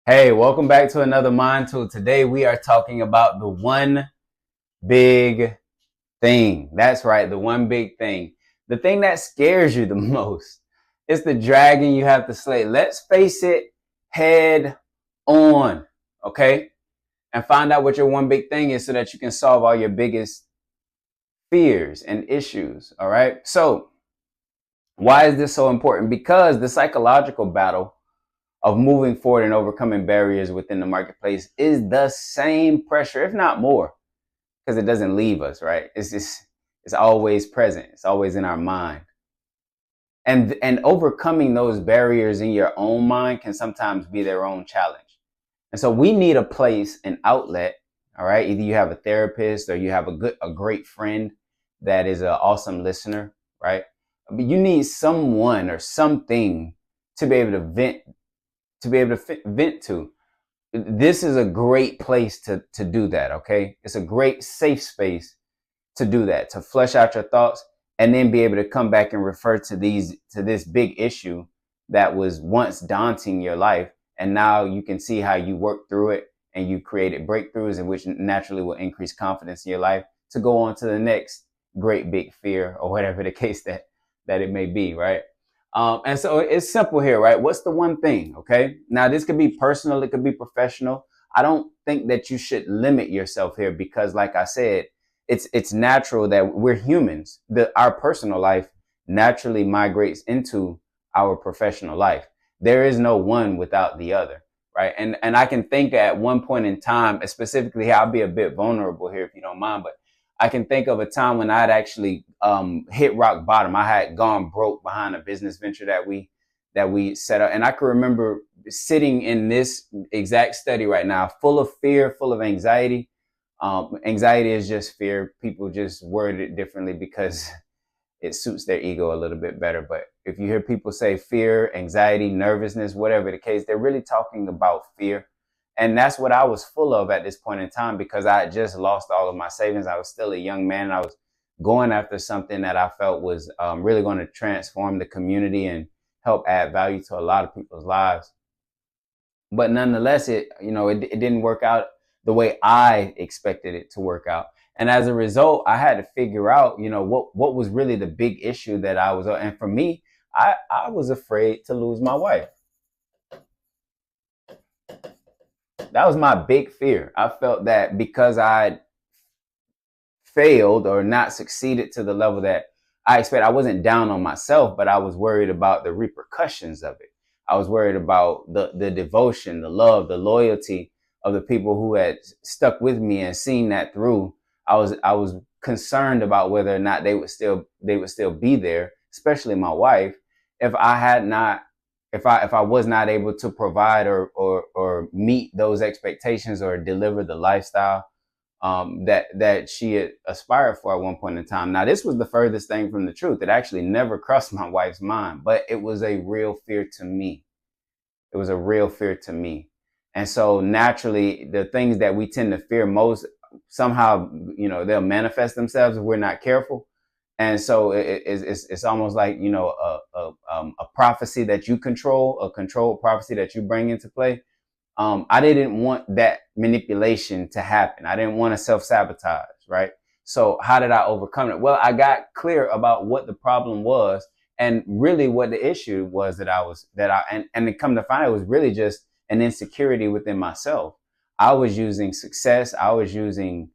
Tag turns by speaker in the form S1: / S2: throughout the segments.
S1: Hey, welcome back to another Mind Tool. Today we are talking about the one big thing. That's right, the one big thing. The thing that scares you the most. It's the dragon you have to slay. Let's face it head on, okay? And find out what your one big thing is so that you can solve all your biggest fears and issues, all right? So, why is this so important? Because the psychological battle of moving forward and overcoming barriers within the marketplace is the same pressure, if not more, because it doesn't leave us, right? It's always present. It's always in our mind. And overcoming those barriers in your own mind can sometimes be their own challenge. And so we need a place, an outlet, all right? Either you have a therapist or you have a great friend that is an awesome listener, right? But you need someone or something to be able to vent to. This is a great place to do that, okay? It's a great safe space to do that, to flesh out your thoughts and then be able to come back and refer to this big issue that was once daunting your life. And now you can see how you work through it and you created breakthroughs, in which naturally will increase confidence in your life to go on to the next great big fear or whatever the case that it may be, right? And so it's simple here, right? What's the one thing? Okay. Now this could be personal. It could be professional. I don't think that you should limit yourself here because, like I said, it's natural that we're humans. Our personal life naturally migrates into our professional life. There is no one without the other, right? And I can think at one point in time, specifically, I'll be a bit vulnerable here if you don't mind, but I can think of a time when I'd actually hit rock bottom. I had gone broke behind a business venture that we set up. And I can remember sitting in this exact study right now, full of fear, full of anxiety. Anxiety is just fear. People just word it differently because it suits their ego a little bit better. But if you hear people say fear, anxiety, nervousness, whatever the case, they're really talking about fear. And that's what I was full of at this point in time because I had just lost all of my savings. I was still a young man. I was going after something that I felt was really going to transform the community and help add value to a lot of people's lives. But nonetheless, it didn't work out the way I expected it to work out. And as a result, I had to figure out, what was really the big issue that I was. And for me, I was afraid to lose my wife. That was my big fear. I felt that because I failed or not succeeded to the level that I expected, I wasn't down on myself, but I was worried about the repercussions of it. I was worried about the devotion, the love, the loyalty of the people who had stuck with me and seen that through. I was concerned about whether or not they would still be there, especially my wife, if I was not able to provide or meet those expectations or deliver the lifestyle that she had aspired for at one point in time. Now, this was the furthest thing from the truth. It actually never crossed my wife's mind, but it was a real fear to me. It was a real fear to me. And so naturally, the things that we tend to fear most, somehow, they'll manifest themselves if we're not careful. And so it's almost like, a prophecy that you control, a controlled prophecy that you bring into play. I didn't want that manipulation to happen. I didn't want to self-sabotage, right? So how did I overcome it? Well, I got clear about what the problem was and really what the issue was and to come to find out, it was really just an insecurity within myself. I was using success. I was using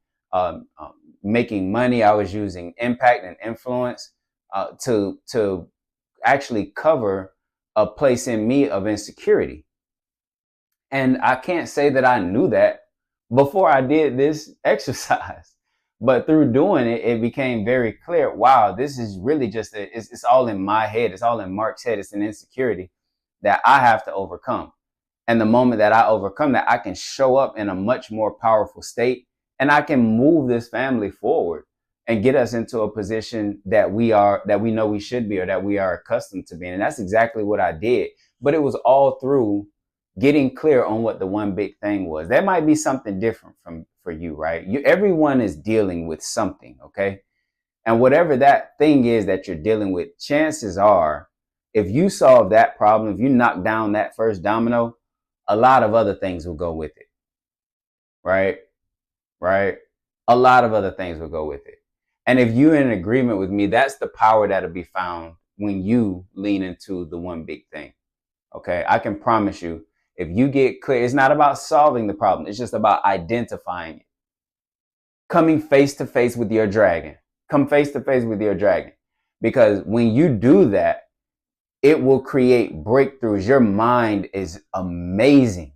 S1: making money. I was using impact and influence to actually cover a place in me of insecurity. And I can't say that I knew that before I did this exercise, but through doing it, it became very clear. Wow, this is really just it's all in my head. It's all in Mark's head. It's an insecurity that I have to overcome. And the moment that I overcome that, I can show up in a much more powerful state and I can move this family forward and get us into a position that we know we should be or that we are accustomed to being. And that's exactly what I did. But it was all through getting clear on what the one big thing was. That might be something different for you, right? Everyone is dealing with something, okay? And whatever that thing is that you're dealing with, chances are If you solve that problem, if you knock down that first domino, a lot of other things will go with it. Right? Right? A lot of other things will go with it. And if you're in agreement with me, that's the power that'll be found when you lean into the one big thing. Okay? I can promise you, if you get clear, it's not about solving the problem. It's just about identifying it. Coming face to face with your dragon. Come face to face with your dragon. Because when you do that, it will create breakthroughs. Your mind is amazing.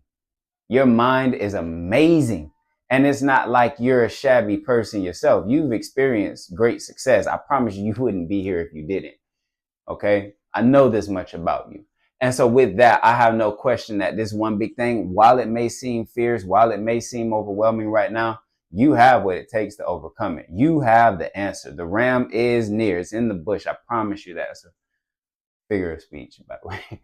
S1: Your mind is amazing. And it's not like you're a shabby person yourself. You've experienced great success. I promise you wouldn't be here if you didn't. Okay? I know this much about you. And so with that, I have no question that this one big thing, while it may seem fierce, while it may seem overwhelming right now, you have what it takes to overcome it. You have the answer. The ram is near. It's in the bush. I promise you that. It's a figure of speech, by the way.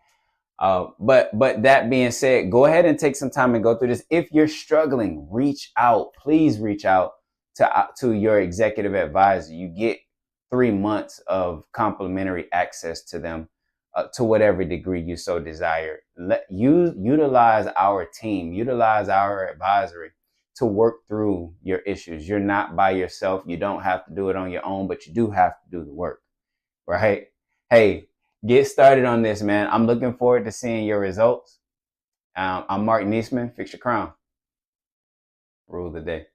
S1: But that being said, go ahead and take some time and go through this. If you're struggling, reach out. Please reach out to your executive advisor. You get 3 months of complimentary access to them to whatever degree you so desire. Utilize our team, utilize our advisory to work through your issues. You're not by yourself. You don't have to do it on your own, but you do have to do the work, right? Hey, get started on this, man. I'm looking forward to seeing your results. I'm Mark Niesman. Fix your crown. Rule the day.